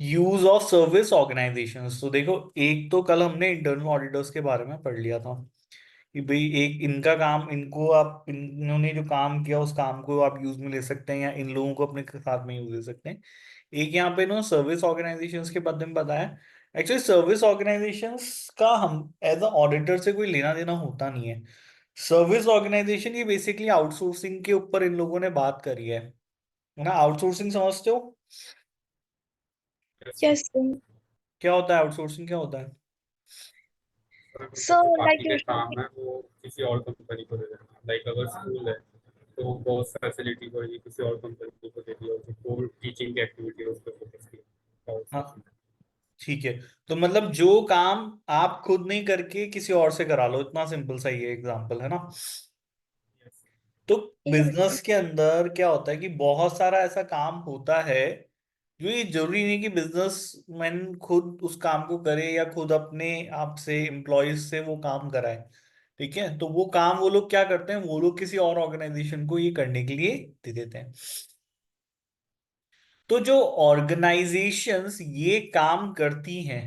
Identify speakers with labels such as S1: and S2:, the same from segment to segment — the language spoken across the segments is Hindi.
S1: Use of service organisations. तो देखो, एक तो कल हमने इंटरनल ऑडिटर्स के बारे में पढ़ लिया था कि भाई एक इनका काम, इनको आप, इन्होंने जो काम किया उस काम को आप यूज में ले सकते हैं या इन लोगों को अपने साथ में यूज ले सकते हैं। एक यहाँ पे इन्होंने सर्विस ऑर्गेनाइजेशंस के बारे में बताया। एक्चुअली सर्विस ऑर्गेनाइजेशंस का हम एज अ ऑडिटर से कोई लेना देना होता नहीं है। सर्विस ऑर्गेनाइजेशन ये बेसिकली आउटसोर्सिंग के ऊपर इन लोगों ने बात करी है ना। आउटसोर्सिंग समझते हो?
S2: Yes,
S1: क्या होता है आउटसोर्सिंग, क्या होता है?
S2: सर मतलब
S3: So,
S2: जो
S3: like
S2: बाकी के
S3: usually,
S2: काम है वो किसी और कंपनी को दे देना, लाइक अगर स्कूल है तो बहुत फैसिलिटी को ये किसी और कंपनी को दे दिया और जो कोर टीचिंग की एक्टिविटी है उस पर फोकस
S1: हाँ,
S2: किया।
S1: ठीक है। तो मतलब जो काम आप खुद नहीं करके किसी और से करा लो, इतना सिंपल सा ये एग्जांपल है ना। तो
S3: yes,
S1: बिजनेस के अंदर क्या होता है कि बहुत सारा ऐसा काम होता है जो ये जरूरी नहीं कि बिजनेसमैन खुद उस काम को करे या खुद अपने आप से एम्प्लॉयज से वो काम कराए। ठीक है, तो वो काम वो लोग क्या करते हैं, वो लोग किसी और ऑर्गेनाइजेशन को ये करने के लिए दे देते हैं। तो जो ऑर्गेनाइजेशंस ये काम करती हैं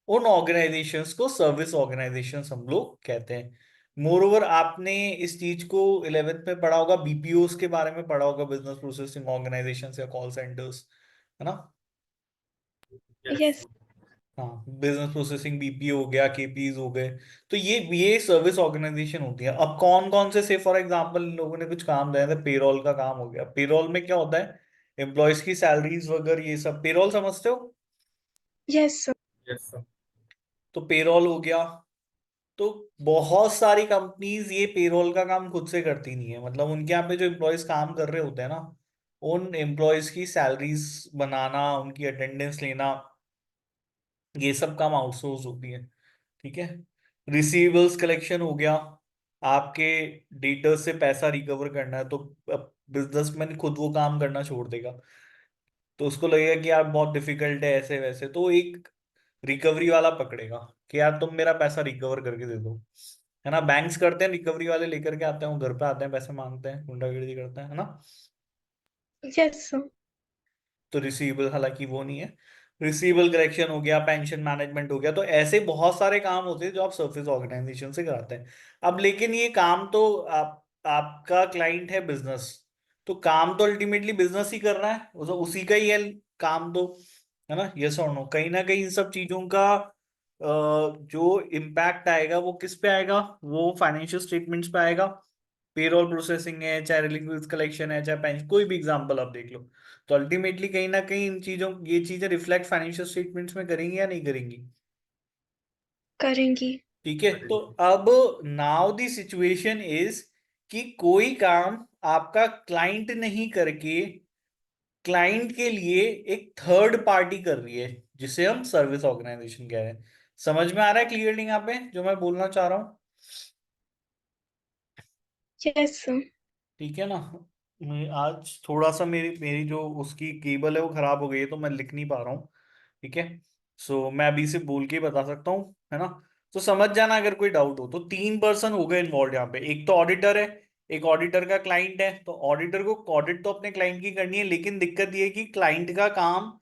S1: उन ऑर्गेनाइजेशंस को सर्विस ऑर्गेनाइजेशंस हम लोग कहते हैं। मोर ओवर आपने इस चीज को 11th में पढ़ा होगा, बीपीओस के बारे में पढ़ा होगा, बिजनेस प्रोसेसिंग ऑर्गेनाइजेशंस या कॉल सेंटर्स, है ना।
S2: यस।
S3: yes,
S1: हाँ, बिजनेस प्रोसेसिंग बीपीओ हो गया, केपीज हो गए। तो ये सर्विस ऑर्गेनाइजेशन होती है। अब कौन कौन से फॉर एग्जांपल इन लोगों ने कुछ काम दिया था, पेरोल का काम हो गया। पेरोल में क्या होता है, एम्प्लॉयज की सैलरीज वगैरह ये सब पेरोल समझते हो।
S3: yes, sir.
S2: Yes sir.
S1: तो पेरोल हो गया। तो बहुत सारी कंपनीज ये पेरोल का काम खुद से करती नहीं है, मतलब उनके यहाँ पे जो एम्प्लॉयज काम कर रहे होते हैं ना, उन एम्प्लॉयज की सैलरीज बनाना, उनकी अटेंडेंस लेना, ये सब काम आउटसोर्स होती है। ठीक है। रिसीवेबल्स कलेक्शन हो गया, आपके डेटर से पैसा रिकवर करना है, तो बिजनेसमैन खुद वो काम करना छोड़ देगा। तो उसको लगेगा कि यार बहुत डिफिकल्ट है ऐसे वैसे, तो एक रिकवरी वाला पकड़ेगा कि यार तुम मेरा पैसा रिकवर करके दे दो, है ना। बैंक्स करते हैं, रिकवरी वाले लेकर के आते हैं, वो घर पे आते हैं, पैसे मांगते हैं, गुंडागिरी करते हैं, है ना।
S3: Yes, sir.
S1: तो रिसीवेबल हालांकि वो नहीं है। रिसीवेबल कलेक्शन हो गया, पेंशन मैनेजमेंट हो गया, तो ऐसे बहुत सारे काम होते हैं जो आप सर्विस ऑर्गेनाइजेशन से कराते हैं। अब लेकिन ये काम तो आपका क्लाइंट है बिजनेस, तो काम तो अल्टीमेटली बिजनेस ही कर रहा है, उसी का ही है काम तो, है ना। यस और नो, कहीं ना कहीं इन सब चीजों का जो इम्पैक्ट आएगा वो किस पे आएगा, वो फाइनेंशियल स्टेटमेंट्स पे आएगा। पेरोल प्रोसेसिंग है, चाहे रिलीज कलेक्शन है, चाहे पेंशन, कोई भी एग्जांपल आप देख लो, तो अल्टीमेटली कहीं ना कहीं इन चीजों, ये चीजें रिफ्लेक्ट फाइनेंशियल स्टेटमेंट्स में करेंगी या नहीं करेंगी।
S3: करेंगी।
S1: ठीक है। तो अब नाउ दी सिचुएशन इज कि कोई काम आपका क्लाइंट नहीं करके क्लाइंट के लिए एक थर्ड पार्टी कर रही है, जिसे हम सर्विस ऑर्गेनाइजेशन कह रहे हैं। समझ में आ रहा है क्लियरली यहाँ पे जो मैं बोलना चाह रहा हूँ?
S3: Yes, sir.
S1: ठीक है ना। मैं आज थोड़ा सा मेरी मेरी जो उसकी केबल है वो खराब हो गई है, तो मैं लिख नहीं पा रहा हूँ। ठीक है। सो मैं अभी से बोल के ही बता सकता हूँ, है ना। तो समझ जाना अगर कोई डाउट हो। तो तीन पर्सन हो गए इन्वॉल्व यहाँ पे। एक तो ऑडिटर है, एक ऑडिटर का क्लाइंट है। तो ऑडिटर को ऑडिट तो अपने क्लाइंट की करनी है, लेकिन दिक्कत ये है कि क्लाइंट का काम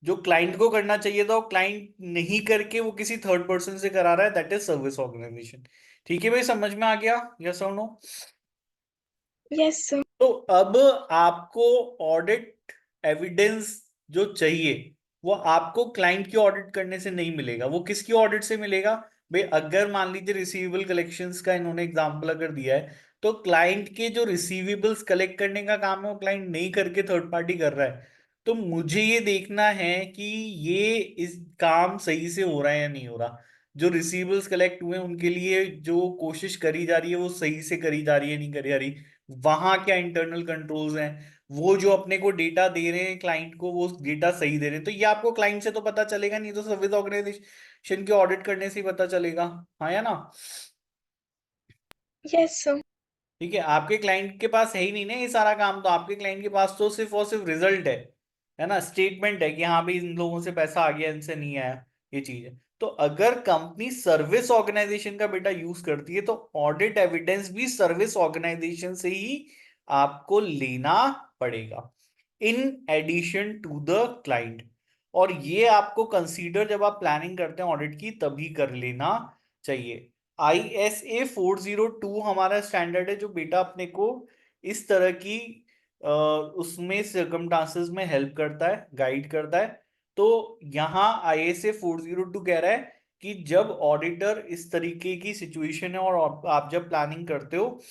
S1: जो क्लाइंट को करना चाहिए था वो क्लाइंट नहीं करके वो किसी थर्ड पर्सन से करा रहा है, दैट इज सर्विस ऑर्गेनाइजेशन। ठीक है भाई, समझ में आ गया? यस और नो?
S3: Yes, sir.
S1: तो अब आपको ऑडिट एविडेंस जो चाहिए वो आपको क्लाइंट की ऑडिट करने से नहीं मिलेगा, वो किसकी ऑडिट से मिलेगा। भाई अगर मान लीजिए रिसीवेबल कलेक्शंस का इन्होंने एग्जांपल अगर दिया है, तो क्लाइंट के जो रिसीवेबल्स कलेक्ट करने का काम है वो क्लाइंट नहीं करके थर्ड पार्टी कर रहा है। तो मुझे ये देखना है कि ये इस काम सही से हो रहा है या नहीं हो रहा। जो रिसीवेबल्स कलेक्ट हुए हैं उनके लिए जो कोशिश करी जा रही है वो सही से करी जा रही है, नहीं करी जा रही, वहां क्या इंटरनल कंट्रोल्स हैं, वो जो अपने को डेटा दे रहे हैं क्लाइंट को वो डेटा सही दे रहे हैं। तो ये आपको क्लाइंट से तो पता चलेगा नहीं, तो सर्विस ऑर्गेनाइजेशन के ऑडिट करने से ही पता चलेगा। हाँ या ना।
S3: Yes, sir.
S1: ठीक है, आपके क्लाइंट के पास है ही नहीं ना ये सारा काम, तो आपके क्लाइंट के पास तो सिर्फ और सिर्फ रिजल्ट है ना, स्टेटमेंट है कि हाँ भाई इन लोगों से पैसा आ गया, इनसे नहीं आया, ये चीज है। तो अगर कंपनी सर्विस ऑर्गेनाइजेशन का बेटा यूज करती है तो ऑडिट एविडेंस भी सर्विस ऑर्गेनाइजेशन से ही आपको लेना पड़ेगा, in addition to the client. और ये आपको कंसीडर जब आप प्लानिंग करते हैं ऑडिट की तभी कर लेना चाहिए। ISA 402 हमारा स्टैंडर्ड है जो बेटा अपने को इस तरह की उसमें सर्कमस्टांसेस में हेल्प करता है, गाइड करता है। तो यहाँ ISA 402 कह रहा है कि जब ऑडिटर इस तरीके की सिचुएशन है और आप जब प्लानिंग करते हो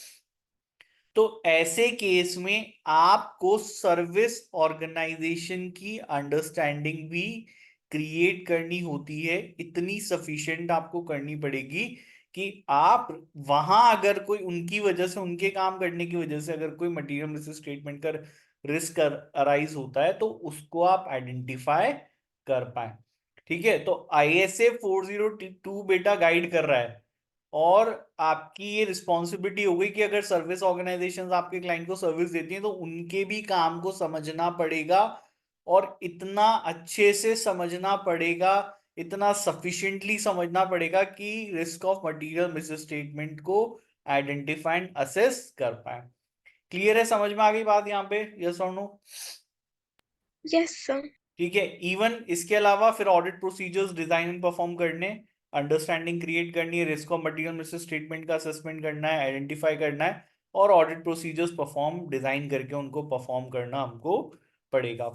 S1: तो ऐसे केस में आपको सर्विस ऑर्गेनाइजेशन की अंडरस्टैंडिंग भी क्रिएट करनी होती है। इतनी सफिशिएंट आपको करनी पड़ेगी कि आप वहां अगर कोई उनकी वजह से, उनके काम करने की वजह से अगर कोई मटेरियल रिस्क स्टेटमेंट का रिस्क अराइज होता है तो उसको आप आइडेंटिफाई कर पाए। ठीक है, तो ISA 402 बेटा गाइड कर रहा है और आपकी ये रिस्पॉन्सिबिलिटी हो गई कि अगर सर्विस ऑर्गेनाइजेशंस आपके क्लाइंट को सर्विस देती हैं तो उनके भी काम को समझना पड़ेगा और इतना अच्छे से समझना पड़ेगा, इतना सफिशिएंटली समझना पड़ेगा कि risk of material miss statement को आइडेंटिफाई एंड असेस कर पाए। क्लियर है, समझ में आ गई बात यहाँ पे? यस और नो?
S3: Yes, sir.
S1: ठीक है, इवन इसके अलावा फिर audit procedures design and perform करने, अंडरस्टैंडिंग क्रिएट करनी है, risk of material miss statement का असेसमेंट करना है, आइडेंटिफाई करना है और ऑडिट प्रोसीजर्स परफॉर्म डिजाइन करके उनको परफॉर्म करना हमको पड़ेगा।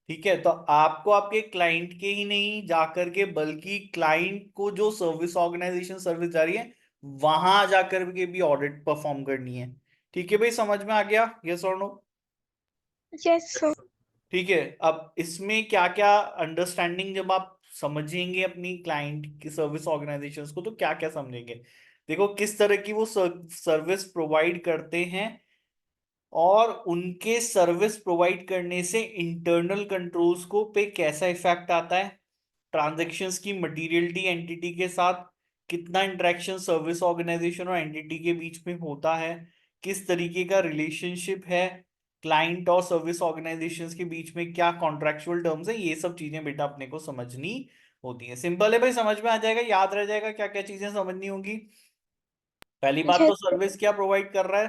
S1: ठीक है, तो आपको आपके क्लाइंट के ही नहीं जाकर के बल्कि क्लाइंट को जो सर्विस ऑर्गेनाइजेशन सर्विस जा रही है वहां जाकर के भी ऑडिट परफॉर्म करनी है। ठीक है भाई, समझ में आ गया? यस और नो?
S3: Yes, sir.
S1: ठीक है, अब इसमें क्या क्या अंडरस्टैंडिंग जब आप समझेंगे अपनी क्लाइंट की सर्विस ऑर्गेनाइजेशंस को तो क्या क्या समझेंगे। देखो किस तरह की वो सर्विस प्रोवाइड करते हैं और उनके सर्विस प्रोवाइड करने से इंटरनल कंट्रोल्स को पे कैसा इफेक्ट आता है, ट्रांजैक्शंस की मटीरियलिटी एंटिटी के साथ कितना इंटरेक्शन सर्विस ऑर्गेनाइजेशन और एंटिटी के बीच में होता है, किस तरीके का रिलेशनशिप है क्लाइंट और सर्विस ऑर्गेनाइजेशंस के बीच में, क्या कॉन्ट्रेक्चुअल टर्म्स है, ये सब चीजें बेटा अपने को समझनी होती है। सिंपल है भाई, समझ में आ जाएगा, याद रह जाएगा क्या क्या चीजें समझनी होगी। पहली बात तो
S3: Yes, sir.
S1: सर्विस क्या प्रोवाइड कर रहा है,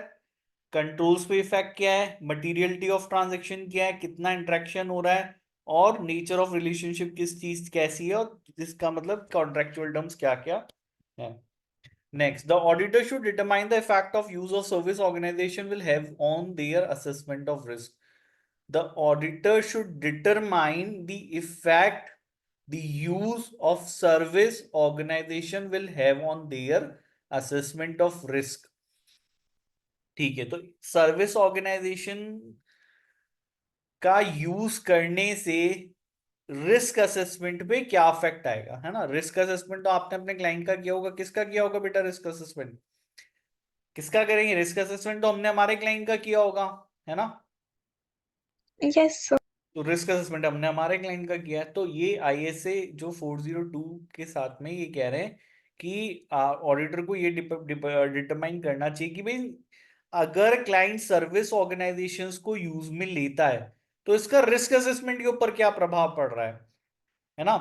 S1: कंट्रोल्स पे इफेक्ट क्या है, मटीरियलिटी ऑफ ट्रांजैक्शन क्या है, कितना इंटरेक्शन हो रहा है और नेचर ऑफ रिलेशनशिप किस चीज कैसी है और जिसका मतलब कॉन्ट्रेक्चुअल टर्म्स क्या क्या है। Next, the auditor should determine the effect of use of service organisation will have on their assessment of risk. The auditor should determine the effect the use of service organization will have on their assessment of risk। ठीक है, तो सर्विस ऑर्गेनाइजेशन का यूज करने से रिस्क असेसमेंट पे क्या इफेक्ट आएगा, है ना। रिस्क असेसमेंट तो आपने अपने क्लाइंट का किया होगा, किसका किया होगा बेटा रिस्क असेसमेंट? किसका करेंगे रिस्क असेसमेंट? तो हमने हमारे क्लाइंट का किया होगा, है ना।
S3: Yes, sir.
S1: तो रिस्क असेसमेंट हमने हमारे क्लाइंट का किया है। तो ये ISA जो 402 के साथ में ये कह रहे हैं कि ऑडिटर को ये डिटरमाइन करना चाहिए कि भाई अगर क्लाइंट सर्विस ऑर्गेनाइजेशंस को यूज में लेता है तो इसका रिस्क असेसमेंट के ऊपर क्या प्रभाव पड़ रहा है ना।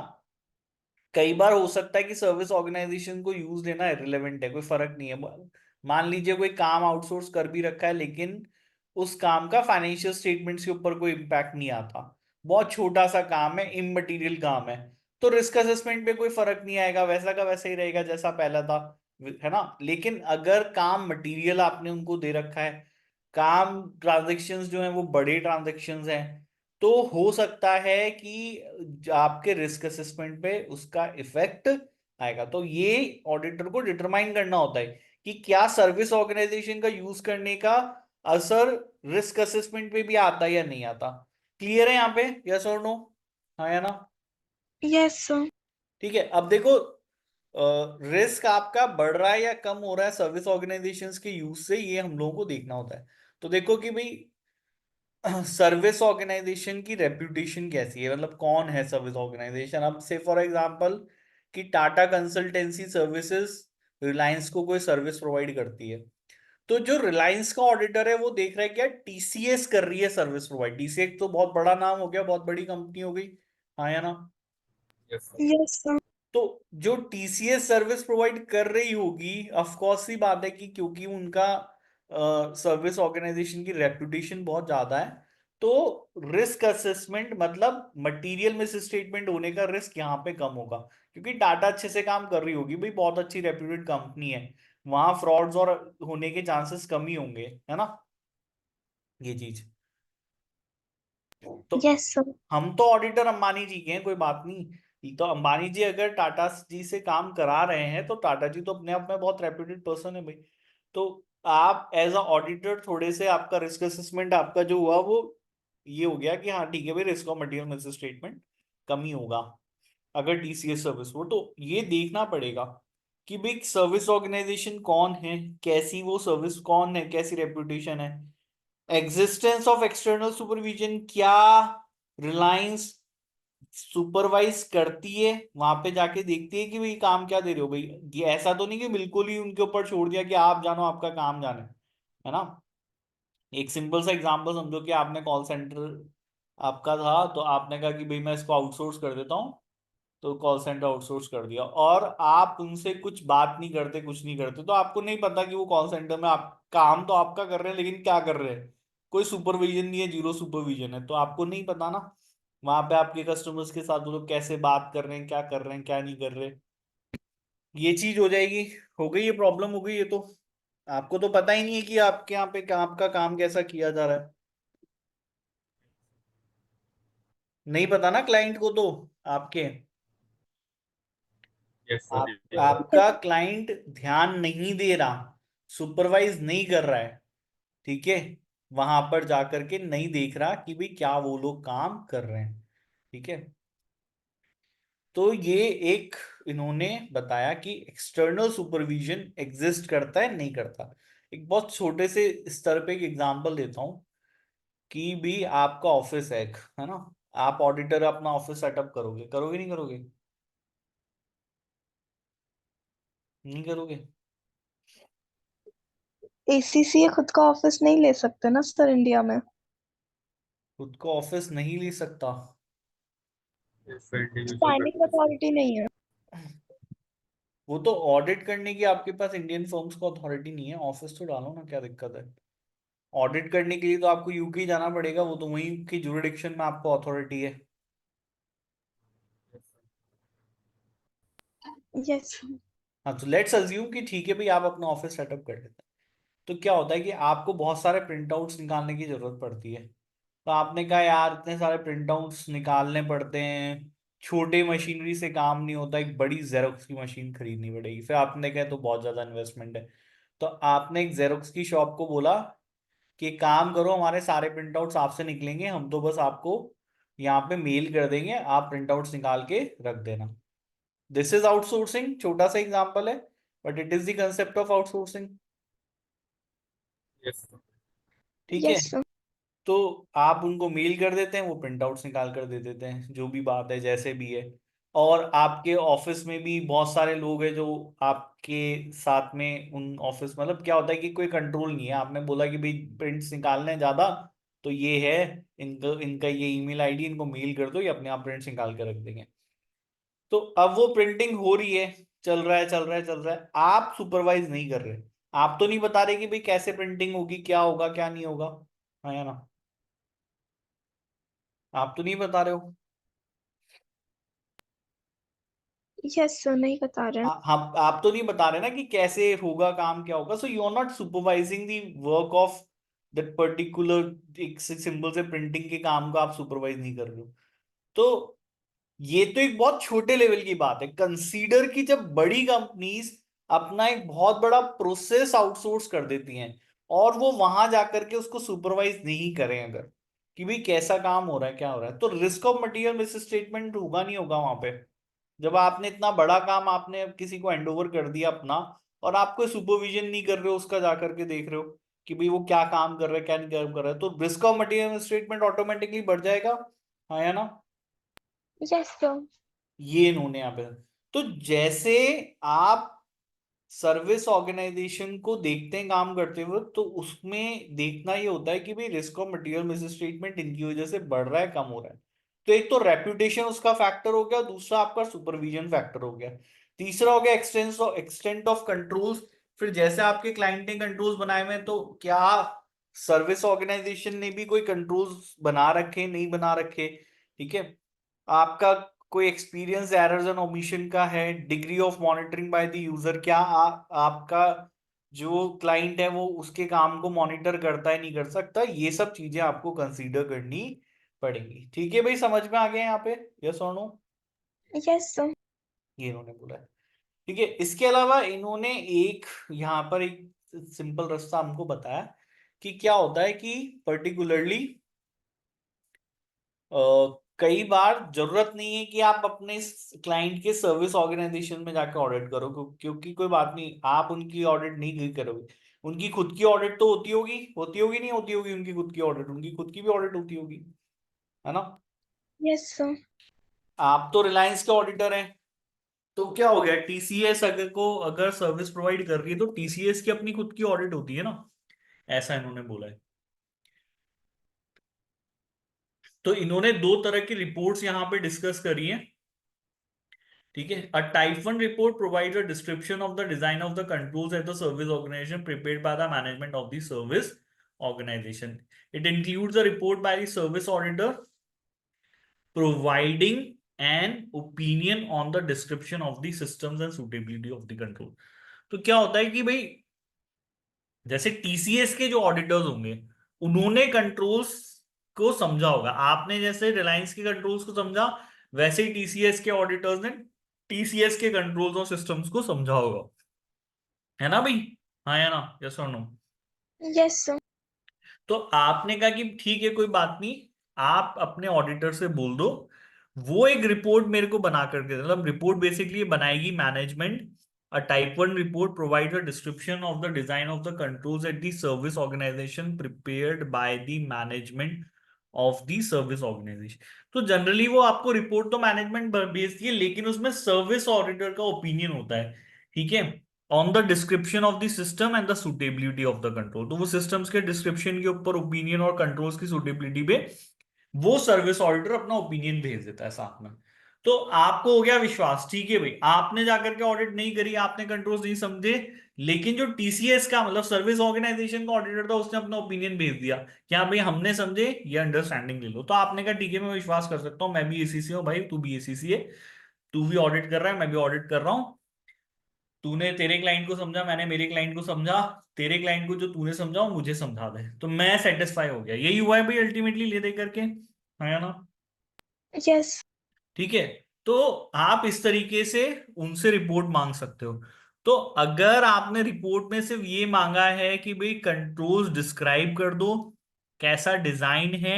S1: कई बार हो सकता है कि सर्विस ऑर्गेनाइजेशन को यूज लेना इररिलेवेंट है, कोई फर्क नहीं है। मान लीजिए कोई काम आउटसोर्स कर भी रखा है लेकिन उस काम का फाइनेंशियल स्टेटमेंट्स के ऊपर कोई इम्पैक्ट नहीं आता, बहुत छोटा सा काम है, इममटीरियल काम है, तो रिस्क असेसमेंट पे कोई फर्क नहीं आएगा, वैसा का वैसा ही रहेगा जैसा पहला था, है ना। लेकिन अगर काम मटेरियल आपने उनको दे रखा है, काम ट्रांजेक्शन्स जो हैं वो बड़े ट्रांजेक्शन्स हैं, तो हो सकता है कि आपके रिस्क असेसमेंट पे उसका इफेक्ट आएगा। तो ये ऑडिटर को डिटरमाइन करना होता है कि क्या सर्विस ऑर्गेनाइजेशन का यूज करने का असर रिस्क असेसमेंट पे भी आता है या नहीं आता। क्लियर है यहाँ पे? यस और नो? हाँ या ना?
S3: Yes, sir.
S1: ठीक है, अब देखो रिस्क आपका बढ़ रहा है या कम हो रहा है सर्विस ऑर्गेनाइजेशंस के यूज से, ये हम लोगों को देखना होता है। तो देखो कि भाई सर्विस ऑर्गेनाइजेशन की रेप्यूटेशन कैसी है, मतलब कौन है सर्विस ऑर्गेनाइजेशन। अब से फॉर एग्जांपल कि टाटा कंसल्टेंसी सर्विसेज रिलायंस को कोई सर्विस प्रोवाइड करती है, तो जो रिलायंस का ऑडिटर है वो देख रहा है क्या TCS कर रही है सर्विस प्रोवाइड। TCS तो बहुत बड़ा नाम हो गया, बहुत बड़ी कंपनी हो गई, हाँ या ना।
S2: Yes, sir.
S3: Yes, sir.
S1: तो जो TCS सर्विस प्रोवाइड कर रही होगी, ऑफ कोर्स सी बात है कि क्योंकि उनका सर्विस ऑर्गेनाइजेशन की रेपुटेशन बहुत ज्यादा है तो रिस्क असेसमेंट मतलब मटेरियल मिस स्टेटमेंट होने का रिस्क यहाँ पे कम होगा, क्योंकि टाटा अच्छे से काम कर रही होगी भाई, बहुत अच्छी रेप्यूटेड कंपनी है, वहां फ्रॉड्स और होने के चांसेस कम ही होंगे, है ना, ये चीज। तो
S3: यस सर।
S1: हम तो ऑडिटर अंबानी जी के हैं, कोई बात नहीं, तो अंबानी जी अगर टाटा जी से काम करा रहे हैं तो टाटा जी तो अपने आप में बहुत रेप्यूटेड पर्सन है भाई। तो आप एज अ ऑडिटर थोड़े से आपका रिस्क असेसमेंट आपका जो हुआ वो ये हो गया कि हाँ ठीक है भाई, risk of material misstatement कम ही होगा अगर टीसीएस सर्विस हो। तो ये देखना पड़ेगा कि भाई सर्विस ऑर्गेनाइजेशन कौन है, कैसी वो सर्विस कौन है, कैसी रेपुटेशन है, एग्जिस्टेंस ऑफ एक्सटर्नल सुपरविजन, क्या रिलायंस सुपरवाइज करती है, वहां पे जाके देखती है कि भाई काम क्या दे रहे हो भाई, ये ऐसा तो नहीं कि बिल्कुल ही उनके ऊपर छोड़ दिया कि आप जानो आपका काम जाने, है ना। एक सिंपल सा एग्जांपल समझो कि आपने कॉल सेंटर आपका था, तो आपने कहा कि भाई मैं इसको आउटसोर्स कर देता हूँ, तो कॉल सेंटर आउटसोर्स कर दिया और आप उनसे कुछ बात नहीं करते, कुछ नहीं करते, तो आपको नहीं पता कि वो कॉल सेंटर में आप काम तो आपका कर रहे हैं लेकिन क्या कर रहे हैं, कोई सुपरविजन नहीं है, जीरो सुपरविजन है, तो आपको नहीं पता ना वहां पे आपके कस्टमर्स के साथ वो लोग कैसे बात कर रहे हैं, क्या कर रहे हैं, क्या नहीं कर रहे, ये चीज हो जाएगी। हो गई ये प्रॉब्लम, हो गई ये तो। आपको तो पता ही नहीं है कि आपके यहाँ पे आपका काम कैसा किया जा रहा है, नहीं पता ना क्लाइंट को तो आपके,
S2: यस सर।
S1: आपका क्लाइंट ध्यान नहीं दे रहा, सुपरवाइज नहीं कर रहा है, ठीक है, वहां पर जाकर के नहीं देख रहा कि भाई क्या वो लोग काम कर रहे हैं, ठीक है। तो ये एक इन्होंने बताया कि एक्सटर्नल सुपरविजन एग्जिस्ट करता है नहीं करता। एक बहुत छोटे से स्तर पे एक एग्जांपल देता हूँ कि भी आपका ऑफिस है एक, है ना, आप ऑडिटर अपना ऑफिस सेटअप करोगे, करोगे नहीं करोगे, नहीं करोगे,
S3: एसीसी खुद का ऑफिस नहीं ले सकते ना सर इंडिया में।
S1: खुद को ऑफिस नहीं ले सकता।
S2: Yes sir, individual
S3: standing
S2: preference.
S3: Authority नहीं है।
S1: वो तो ऑडिट करने की आपके पास इंडियन फर्म्स को अथॉरिटी नहीं है, ऑफिस तो डालो ना, क्या दिक्कत है। ऑडिट करने के लिए तो आपको यूके जाना पड़ेगा, वो तो वहीं की जुरिडिक्शन में आपको अथॉरिटी है।
S3: यस।
S1: हाँ, तो लेट्स अज्यूम कि ठीक है भाई, आप अपना ऑफिस सेटअप कर लेते हैं, तो क्या होता है कि आपको बहुत सारे प्रिंट आउट्स निकालने की जरूरत पड़ती है। तो आपने कहा यार इतने सारे प्रिंट आउट्स निकालने पड़ते हैं, छोटे मशीनरी से काम नहीं होता, एक बड़ी जेरोक्स की मशीन खरीदनी पड़ेगी, फिर आपने कहा तो बहुत ज्यादा इन्वेस्टमेंट है। तो आपने एक जेरोक्स की शॉप को बोला कि एक काम करो, हमारे सारे प्रिंट आउट्स आपसे निकलेंगे, हम तो बस आपको यहाँ पे मेल कर देंगे, आप प्रिंट आउट्स निकाल के रख देना। दिस इज आउटसोर्सिंग, छोटा सा एग्जांपल है, but it is the concept of outsourcing,
S2: yes sir.
S1: ठीक है।
S3: Yes sir.
S1: तो आप उनको मेल कर देते हैं, वो प्रिंट आउट्स निकाल कर दे देते हैं, जो भी बात है जैसे भी है। और आपके ऑफिस में भी बहुत सारे लोग हैं जो आपके साथ में उन ऑफिस, मतलब क्या होता है कि कोई कंट्रोल नहीं है, आपने बोला कि भाई प्रिंट्स निकालने हैं ज्यादा, तो ये है इनका इनका ये ईमेल आईडी, इनको मेल कर दो, ये अपने आप प्रिंट्स निकाल कर रख देंगे। तो अब वो प्रिंटिंग हो रही है, चल रहा है चल रहा है चल रहा है, आप सुपरवाइज नहीं कर रहे, आप तो नहीं बता रहे कि भाई कैसे प्रिंटिंग होगी, क्या होगा क्या नहीं होगा, है ना, आप तो नहीं बता रहे हो।
S3: यस सर, नहीं बता रहे हैं।
S1: हम आप तो नहीं बता रहे ना कि कैसे होगा काम, क्या होगा, so you are not supervising the work of that particular, एक सिंबल से प्रिंटिंग के काम को आप सुपरवाइज नहीं कर रहे हो। तो ये तो एक बहुत छोटे लेवल की बात है, कंसीडर कि जब बड़ी कंपनीज अपना एक बहुत बड़ा प्रोसेस आउटसोर्स कर देती हैं और वो वहां जाकर के उसको सुपरवाइज नहीं करें अगर, कि भाई कैसा काम हो रहा है क्या हो रहा है, तो risk of material miss statement होगा नहीं होगा वहां पे। जब आपने इतना बड़ा काम आपने किसी को हैंडओवर कर दिया अपना, और आप कोई सुपरविजन नहीं कर रहे हो उसका, जाकर के देख रहे हो कि भाई वो क्या काम कर रहा है क्या नहीं काम कर रहा है, तो risk of material statement automatically बढ़ जाएगा, हाँ या ना।
S3: Yes sir.
S1: ये इन्होंने यहाँ पे, तो जैसे आप सर्विस ऑर्गेनाइजेशन को देखते हैं काम करते हुए, तो उसमें देखना ये होता है कि भाई risk of material miss statement इनकी वजह से बढ़ रहा है कम हो रहा है। तो एक तो रेप्यूटेशन उसका फैक्टर हो गया, दूसरा आपका सुपरविजन फैक्टर हो गया, तीसरा हो गया एक्सटेंट ऑफ कंट्रोल्स। फिर जैसे आपके क्लाइंट ने कंट्रोल्स बनाए हुए हैं, तो क्या सर्विस ऑर्गेनाइजेशन ने भी कोई कंट्रोल्स बना रखे नहीं बना रखे, ठीक है। आपका कोई एक्सपीरियंस एरर्स एंड ओमिशन का है, degree of monitoring by the user, क्या आपका जो क्लाइंट है वो उसके काम को मॉनिटर करता है नहीं कर सकता, ये सब चीजें आपको कंसीडर करनी पड़ेंगी। ठीक है भाई, समझ में आ गया यहाँ पे, यस और नो?
S3: Yes sir.
S1: ये इन्होंने बोला है, ठीक है। इसके अलावा इन्होंने एक यहाँ पर एक सिंपल रास्ता हमको बताया कि क्या होता है कि पर्टिकुलरली कई बार जरूरत नहीं है कि आप अपने क्लाइंट के सर्विस ऑर्गेनाइजेशन में जाके ऑडिट करो, क्योंकि कोई बात नहीं, आप उनकी ऑडिट नहीं करोगे, उनकी खुद की ऑडिट तो होती होगी नहीं होती होगी, उनकी खुद की ऑडिट, उनकी खुद की भी ऑडिट होती होगी, है ना।
S3: Yes sir.
S1: आप तो रिलायंस के ऑडिटर हैं, तो क्या हो गया, टीसीएस अगर सर्विस प्रोवाइड कर रही है तो टीसीएस की अपनी खुद की ऑडिट होती है ना, ऐसा इन्होंने बोला है। तो इन्होंने दो तरह की रिपोर्ट्स यहां पे डिस्कस करी हैं, ठीक है। A type 1 report provides a description of the design of the controls at the service organisation prepared by the management of the service organisation. It includes the report by the service auditor providing an opinion on the description of the systems and suitability of the control. तो क्या होता है कि भाई जैसे टीसीएस के जो ऑडिटर्स होंगे उन्होंने कंट्रोल्स को समझा होगा, आपने जैसे रिलायंस के कंट्रोल्स को समझा वैसे ही टीसीएस के ऑडिटर्स ने टीसीएस के कंट्रोल्स और सिस्टम्स को समझा होगा, है ना भाई? हाँ या ना, यस और नो?
S3: Yes sir.
S1: तो आपने कहा कि ठीक है कोई बात नहीं, आप अपने ऑडिटर से बोल दो वो एक रिपोर्ट मेरे को बना करके, मतलब रिपोर्ट बेसिकली बनाएगी management. A type 1 report provide a description of the design of the controls at the service organisation prepared by the management of the service organisation. तो जनरली वो आपको रिपोर्ट तो मैनेजमेंट भेजती है, लेकिन उसमें सर्विस ऑडिटर का ओपिनियन होता है, ठीक है, on the description of the system and the suitability of the control. तो वो सिस्टम्स के डिस्क्रिप्शन के ऊपर ओपिनियन और कंट्रोल्स की सुटेबिलिटी पे वो सर्विस ऑडिटर अपना ओपिनियन भेज देता है साथ में। तो आपको हो गया विश्वास, ठीक है भाई, आपने जाकर के ऑडिट नहीं करी, आपने कंट्रोल्स नहीं समझे, लेकिन जो टीसीएस का मतलब सर्विस ऑर्गेनाइजेशन का ऑडिटर था उसने अपना ओपिनियन भेज दिया कि हाँ भाई हमने समझे, ये अंडरस्टैंडिंग ले लो। तो आपने कहा ठीक है मैं विश्वास कर सकता हूँ, मैं भी एसीसी हूँ भाई, तू भी एसीसी है, तू भी ऑडिट कर रहा है मैं भी ऑडिट कर रहा हूँ, तूने तेरे क्लाइंट को समझा मैंने मेरे क्लाइंट को समझा, तेरे क्लाइंट को जो तूने समझा वो मुझे समझा दे, तो मैं सेटिस्फाई हो गया। यही हुआ है भाई अल्टीमेटली ले दे करके, है ना।
S3: यस।
S1: ठीक है, तो आप इस तरीके से उनसे रिपोर्ट मांग सकते हो। तो अगर आपने रिपोर्ट में सिर्फ ये मांगा है कि भाई कंट्रोल्स डिस्क्राइब कर दो, कैसा डिजाइन है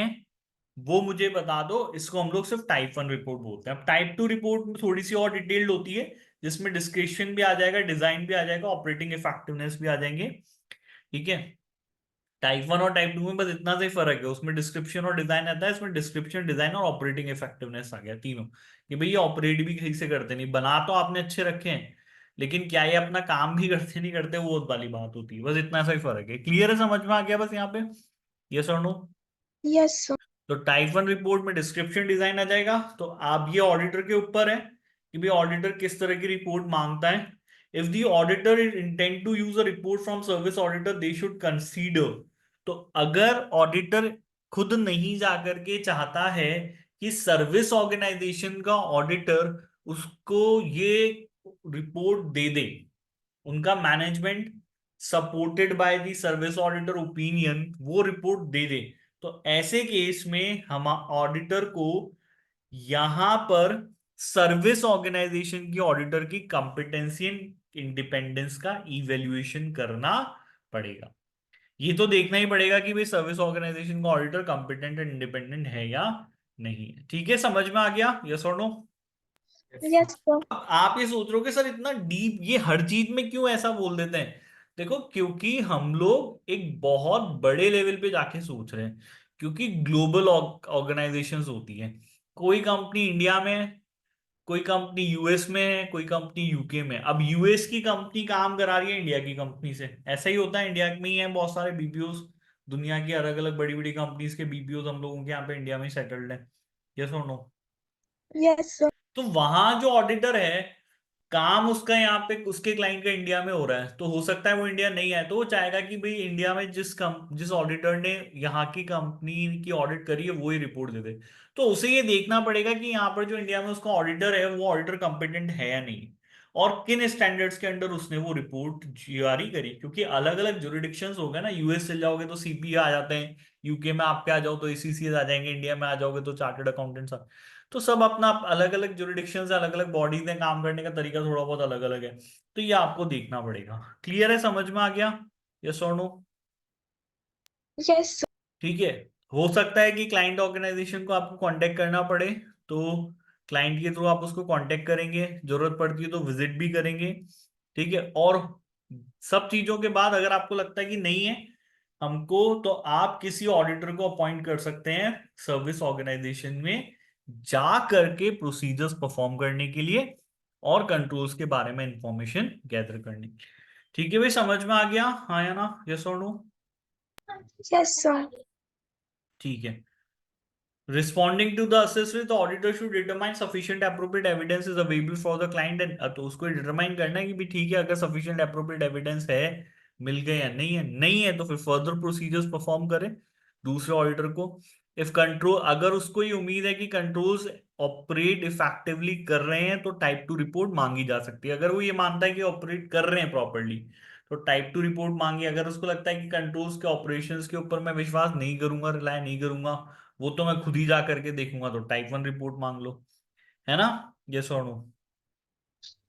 S1: वो मुझे बता दो, इसको हम लोग सिर्फ टाइप 1 रिपोर्ट बोलते हैं। अब टाइप 2 रिपोर्ट में थोड़ी सी और डिटेल्ड होती है, जिसमें डिस्क्रिप्शन भी आ जाएगा, डिजाइन भी आ जाएगा, ऑपरेटिंग इफेक्टिवनेस भी आ जाएंगे, ठीक है। टाइप 1 और टाइप 2 में बस इतना सा ही फर्क है, उसमें डिस्क्रिप्शन और डिजाइन आता है, इसमें डिस्क्रिप्शन डिजाइन और ऑपरेटिंग इफेक्टिवनेस आ गया तीनों, कि भाई ये ऑपरेट भी सही से करते नहीं, बना तो आपने अच्छे रखे हैं लेकिन क्या ये अपना काम भी करते नहीं करते वो वाली बात होती है, बस इतना सा ही फर्क है। क्लियर है, समझ में आ गया बस यहाँ पे, यस और नो?
S3: Yes sir.
S1: तो टाइप 1 रिपोर्ट में डिस्क्रिप्शन डिजाइन आ जाएगा, तो आप ये ऑडिटर के ऊपर है कि भाई ऑडिटर किस तरह की रिपोर्ट मांगता है। If the auditor is intend to use a report from service auditor they should consider. तो अगर ऑडिटर खुद नहीं जाकर के चाहता है कि सर्विस ऑर्गेनाइजेशन का ऑडिटर उसको ये रिपोर्ट दे दे, उनका management supported by the service auditor opinion वो रिपोर्ट दे दे, तो ऐसे केस में हम ऑडिटर को यहां पर सर्विस ऑर्गेनाइजेशन की ऑडिटर की कंपिटेंसी एंड इंडिपेंडेंस का इवेल्युएशन करना पड़ेगा। ये तो देखना ही पड़ेगा कि भाई सर्विस ऑर्गेनाइजेशन का ऑडिटर कंपिटेंट एंड इंडिपेंडेंट है या नहीं है। ठीक है, समझ में आ गया, यस और नो?
S3: Yes sir.
S1: आप ये सोच रहे हो कि सर इतना डीप ये हर चीज में क्यों ऐसा बोल देते हैं? देखो, क्योंकि हम लोग एक बहुत बड़े लेवल पे जाके सोच रहे हैं, क्योंकि ग्लोबल ऑर्गेनाइजेशंस होती हैं, कोई कंपनी इंडिया में है, कोई कंपनी यूएस में है, कोई कंपनी यूके में। अब यूएस की कंपनी काम करा रही है इंडिया की कंपनी से, ऐसा ही होता है, इंडिया में ही है बहुत सारे बीपीओस, दुनिया की अलग अलग बड़ी बड़ी कंपनीज के बीपीओस हम लोगों के यहाँ पे इंडिया में ही सेटल्ड है, यस और नो?
S3: Yes sir.
S1: तो वहां जो ऑडिटर है काम उसका यहाँ पे उसके क्लाइंट का इंडिया में हो रहा है, तो हो सकता है वो इंडिया नहीं आए, तो वो चाहेगा कि भाई इंडिया में जिस ऑडिटर ने यहाँ की कंपनी की ऑडिट करी है वो ही रिपोर्ट दे दे। तो उसे ये देखना पड़ेगा कि यहाँ पर जो इंडिया में उसका ऑडिटर है वो ऑडिटर कंपिटेंट है या नहीं, और किन स्टैंडर्ड्स के अंडर उसने वो रिपोर्ट जारी करी, क्योंकि अलग अलग जुरिडिक्शंस हो गए ना। यूएस चल जाओगे तो सीपीए आ जाते हैं, यूके में आपके आ जाओ तो एसीसी आ जाएंगे, इंडिया में आ जाओगे तो चार्टर्ड अकाउंटेंट्स। तो सब अपना अलग अलग जुरिडिक्शन से अलग अलग बॉडीज हैं, काम करने का तरीका थोड़ा बहुत अलग अलग है, तो ये आपको देखना पड़ेगा। क्लियर है, समझ में आ गया? यस और नो?
S3: यस
S1: ठीक है। हो सकता है कि क्लाइंट ऑर्गेनाइजेशन को आपको कांटेक्ट करना पड़े, तो क्लाइंट के थ्रू आप उसको कांटेक्ट करेंगे, जरूरत पड़ती है तो विजिट भी करेंगे। ठीक है। और सब चीजों के बाद अगर आपको लगता है कि नहीं है हमको, तो आप किसी ऑडिटर को अपॉइंट कर सकते हैं सर्विस ऑर्गेनाइजेशन में जा करके प्रोसीजर्स परफॉर्म करने के लिए और कंट्रोल्स के बारे में इंफॉर्मेशन गैदर करने के लिए। ठीक है भाई, समझ में आ गया? हाँ या ना? यस और नो?
S3: Yes sir.
S1: ठीक है। Responding to the assessment, the auditor should determine sufficient appropriate evidence is available for the client and तो उसको डिटरमाइन करना है कि भी ठीक है, अगर sufficient appropriate evidence है, मिल गए या नहीं है, नहीं है तो फिर फर्दर प्रोसीजर्स परफॉर्म करें दूसरे ऑडिटर को। इफ कंट्रोल, अगर उसको ये उम्मीद है कि कंट्रोल्स ऑपरेट इफेक्टिवली कर रहे हैं तो टाइप टू रिपोर्ट मांगी जा सकती है। अगर वो ये मानता है कि ऑपरेट कर रहे हैं प्रॉपरली तो टाइप टू रिपोर्ट मांगी। अगर उसको लगता है कि कंट्रोल्स के ऑपरेशंस के ऊपर मैं विश्वास नहीं करूंगा, रिलाय नहीं करूंगा, वो तो मैं खुद ही जा करके देखूंगा, तो टाइप 1 रिपोर्ट मांग लो, है ना? यस और नो?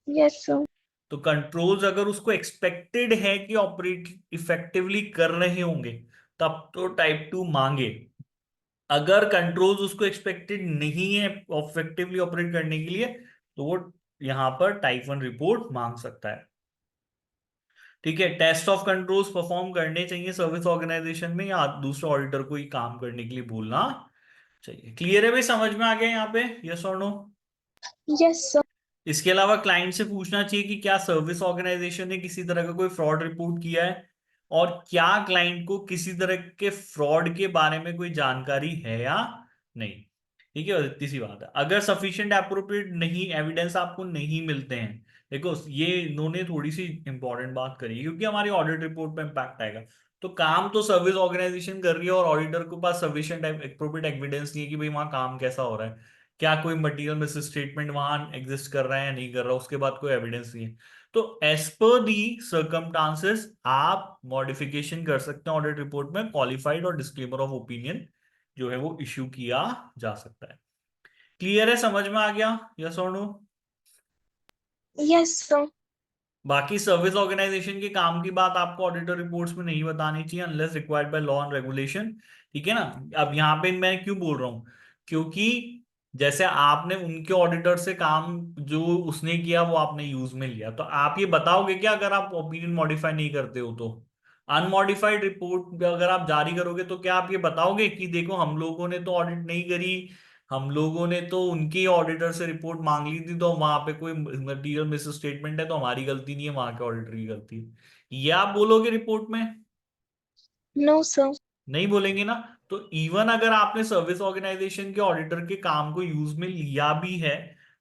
S3: Yes sir.
S1: तो कंट्रोल्स अगर उसको एक्सपेक्टेड है कि ऑपरेट इफेक्टिवली कर रहे होंगे तब तो टाइप 2 मांगे। अगर कंट्रोल्स उसको एक्सपेक्टेड नहीं है इफेक्टिवली ऑपरेट करने के लिए तो वो यहां पर टाइप 1 रिपोर्ट मांग सकता है। ठीक है। टेस्ट ऑफ कंट्रोल्स परफॉर्म करने चाहिए सर्विस ऑर्गेनाइजेशन में, या दूसरे ऑडिटर को ही काम करने के लिए बोलना चाहिए। क्लियर है भाई, समझ में आ गया यहाँ पे? यस और नो?
S3: Yes sir.
S1: इसके अलावा क्लाइंट से पूछना चाहिए कि क्या सर्विस ऑर्गेनाइजेशन ने किसी तरह का कोई फ्रॉड रिपोर्ट किया है, और क्या क्लाइंट को किसी तरह के फ्रॉड के बारे में कोई जानकारी है या नहीं। ठीक है, इतनी सी बात है। अगर सफिशिएंट अप्रोप्रिएट नहीं एविडेंस आपको नहीं मिलते हैं, देखो ये इन्होंने थोड़ी सी इंपॉर्टेंट बात करी क्योंकि हमारी ऑडिट रिपोर्ट पे इम्पैक्ट आएगा। तो काम तो सर्विस ऑर्गेनाइजेशन कर रही है और ऑडिटर के पास सफिशिएंट अप्रोप्रिएट एविडेंस नहीं है कि भाई वहां काम कैसा हो रहा है, क्या कोई मटेरियल मिस स्टेटमेंट वहां एग्जिस्ट कर रहा है या नहीं कर रहा, उसके बाद कोई एविडेंस नहीं है। तो एज पर दी सर्कमस्टांसेस आप मॉडिफिकेशन कर सकते हैं ऑडिट रिपोर्ट में, क्वालिफाइड और डिस्क्लेमर ऑफ ओपिनियन जो है वो इश्यू किया जा सकता है। क्लियर है, समझ में आ गया? यस और नो?
S3: Yes sir.
S1: बाकी सर्विस ऑर्गेनाइजेशन के काम की बात आपको ऑडिटर रिपोर्ट्स में नहीं बतानी चाहिए unless required by law and regulation. ठीक है ना? अब यहाँ पे मैं क्यों बोल रहा हूँ, क्योंकि जैसे आपने उनके ऑडिटर से काम जो उसने किया वो आपने यूज में लिया, तो आप ये बताओगे क्या अगर आप ओपिनियन मॉडिफाई नहीं करते हो तो? अनमॉडिफाइड रिपोर्ट अगर आप जारी करोगे तो क्या आप ये बताओगे कि देखो हम लोगों ने तो ऑडिट नहीं करी, हम लोगों ने तो उनकी ऑडिटर से रिपोर्ट मांग ली थी, तो वहां पे कोई मटेरियल मिस स्टेटमेंट है तो हमारी गलती नहीं है, वहां के ऑडिटर की गलती है, ये आप बोलोगे रिपोर्ट में?
S3: No sir.
S1: नहीं बोलेंगे ना। तो इवन अगर आपने सर्विस ऑर्गेनाइजेशन के ऑडिटर के काम को यूज में लिया भी है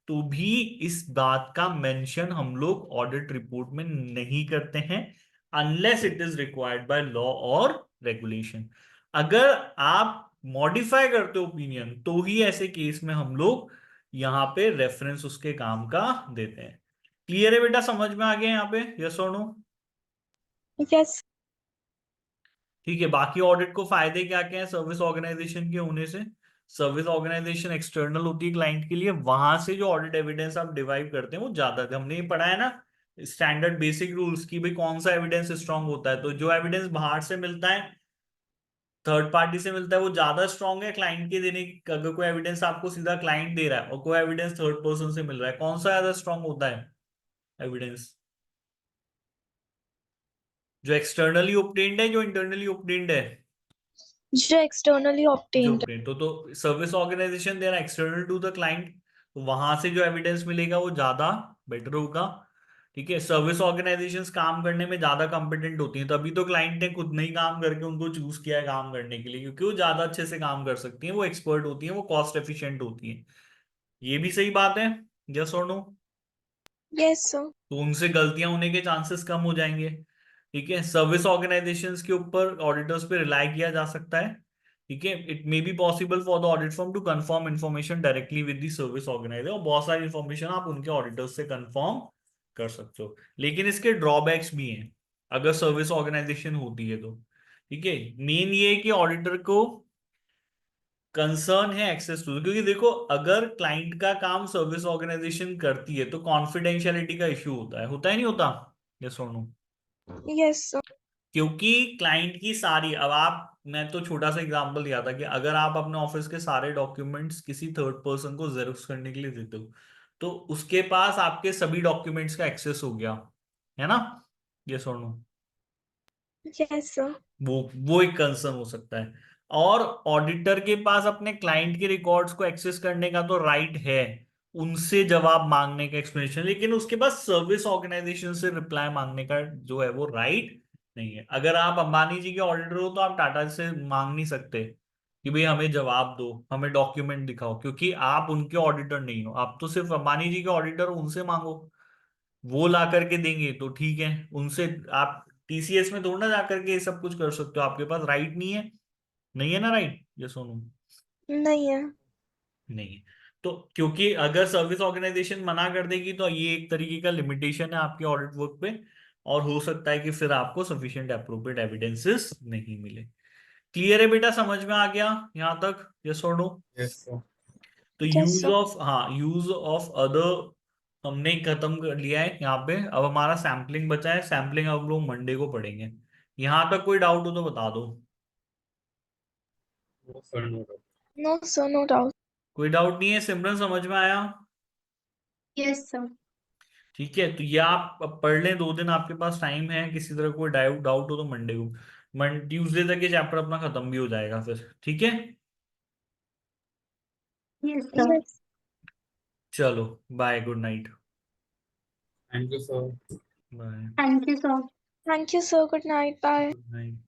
S1: तो भी इस बात का मेंशन हम लोग ऑडिट रिपोर्ट में नहीं करते हैं unless it is required by law और रेगुलेशन। अगर आप मॉडिफाई करते हो ओपिनियन तो ही ऐसे केस में हम लोग यहाँ पे रेफरेंस उसके काम का देते हैं। क्लियर है बेटा, समझ में आ गया यहाँ पे? यस और नो?
S3: यस।
S1: ठीक है। बाकी ऑडिट को फायदे क्या क्या है सर्विस ऑर्गेनाइजेशन के होने से? सर्विस ऑर्गेनाइजेशन एक्सटर्नल होती है क्लाइंट के लिए, वहां से जो ऑडिट एविडेंस आप डिराइव करते हैं वो ज्यादा, हमने ये पढ़ा है ना स्टैंडर्ड बेसिक रूल्स की भाई कौन सा एविडेंस स्ट्रांग होता है, तो जो एविडेंस बाहर से मिलता है, थर्ड पार्टी से मिलता है, वो ज्यादा स्ट्रांग है क्लाइंट के देने की। अगर कोई एविडेंस आपको सीधा क्लाइंट दे रहा है और कोई एविडेंस थर्ड पर्सन से मिल रहा है, कौन सा ज्यादा स्ट्रांग होता है एविडेंस? जो एक्सटर्नली ऑब्टेन्ड है, जो इंटरनली ऑब्टेन्ड है?
S3: जो एक्सटर्नली
S1: जो
S3: ऑब्टेन्ड।
S1: प्रिंट तो सर्विस ऑर्गेनाइजेशन दे रहा एक्सटर्नल टू द क्लाइंट, तो वहां से जो एविडेंस मिलेगा वो ज्यादा बेटर होगा। ठीक है। सर्विस ऑर्गेनाइजेशंस काम करने में ज्यादा कॉम्पिटेंट होती हैं, तभी तो क्लाइंट ने खुद नहीं काम करके उनको चूज किया है काम करने के लिए, क्योंकि वो ज्यादा अच्छे से काम कर सकती हैं, वो एक्सपर्ट होती हैं, वो कॉस्ट एफिशिएंट होती हैं। ये भी सही बात है। यस और नो?
S3: Yes, sir.
S1: तो उनसे गलतियां होने के चांसेस कम हो जाएंगे। ठीक है, सर्विस ऑर्गेनाइजेशंस के ऊपर ऑडिटर्स पे रिलाई किया जा सकता है। ठीक है, it may be possible for the audit firm to confirm information directly with the service organiser, और बहुत सारी इन्फॉर्मेशन आप उनके ऑडिटर्स से कंफर्म कर सकते हो। लेकिन इसके ड्रॉबैक्स भी हैं अगर सर्विस ऑर्गेनाइजेशन होती है तो। ठीक है, मेन ये है कि ऑडिटर को कंसर्न है एक्सेस टू, क्योंकि देखो अगर क्लाइंट का काम सर्विस ऑर्गेनाइजेशन करती है तो कॉन्फिडेंशियलिटी का इश्यू होता है नहीं होता? ये सुनो,
S3: Yes, sir.
S1: क्योंकि क्लाइंट की सारी, अब आप, मैं तो छोटा सा एग्जांपल दिया था कि अगर आप अपने ऑफिस के सारे डॉक्यूमेंट्स किसी थर्ड पर्सन को जेरोक्स करने के लिए देते हो तो उसके पास आपके सभी डॉक्यूमेंट्स का एक्सेस हो गया, है ना? ये सुनो,
S3: Yes, sir.
S1: वो एक कंसर्न हो सकता है। और ऑडिटर के पास अपने क्लाइंट के रिकॉर्ड्स को एक्सेस करने का तो राइट है, उनसे जवाब मांगने का, एक्सप्लेनेशन, लेकिन उसके पास सर्विस ऑर्गेनाइजेशन से रिप्लाई मांगने का जो है वो राइट नहीं है। अगर आप अंबानी जी के ऑडिटर हो तो आप टाटा से मांग नहीं सकते कि भाई हमें जवाब दो, हमें डॉक्यूमेंट दिखाओ, क्योंकि आप उनके ऑडिटर नहीं हो, आप तो सिर्फ अंबानी जी के ऑडिटर हो, उनसे मांगो, वो ला करके देंगे तो ठीक है। उनसे आप टीसीएस में थोड़ा ना जा करके ये सब कुछ कर सकते हो, आपके पास राइट नहीं है, नहीं है ना राइट? ये सोनू,
S3: नहीं है।
S1: नहीं है। तो क्योंकि अगर सर्विस ऑर्गेनाइजेशन मना कर देगी तो ये एक तरीके का लिमिटेशन है आपके ऑडिट वर्क पे, और हो सकता है कि फिर आपको सफिशिएंट अप्रोप्रिएट एविडेंसेस नहीं मिले। क्लियर है बेटा, समझ में आ गया यहाँ तक? यस और नो?
S2: Yes, sir.
S1: तो
S3: Yes,
S1: यूज
S3: sir.
S1: ऑफ, हाँ, यूज ऑफ अदर हमने खत्म कर लिया है यहाँ पे। अब हमारा सैम्पलिंग बचा है, सैम्पलिंग अब हम लोग मंडे को पढ़ेंगे। यहाँ तक कोई डाउट हो तो बता दो।
S2: No, sir, no doubt.
S3: No, sir. No doubt.
S1: कोई डाउट नहीं है? सिमरन समझ में आया?
S3: Yes, sir.
S1: ठीक है, तो ये आप अब पढ़ लें, 2 दिन आपके पास टाइम है, किसी तरह कोई डाउट डाउट हो तो मंडे को, ट्यूसडे तक ये चैप्टर अपना खत्म भी हो जाएगा फिर। ठीक है,
S3: Yes, sir. Yes.
S1: चलो, bye, good night.
S2: Thank you, sir.
S1: Bye,
S3: Thank you, sir. Thank you, sir. Good night. Bye.
S1: Good night.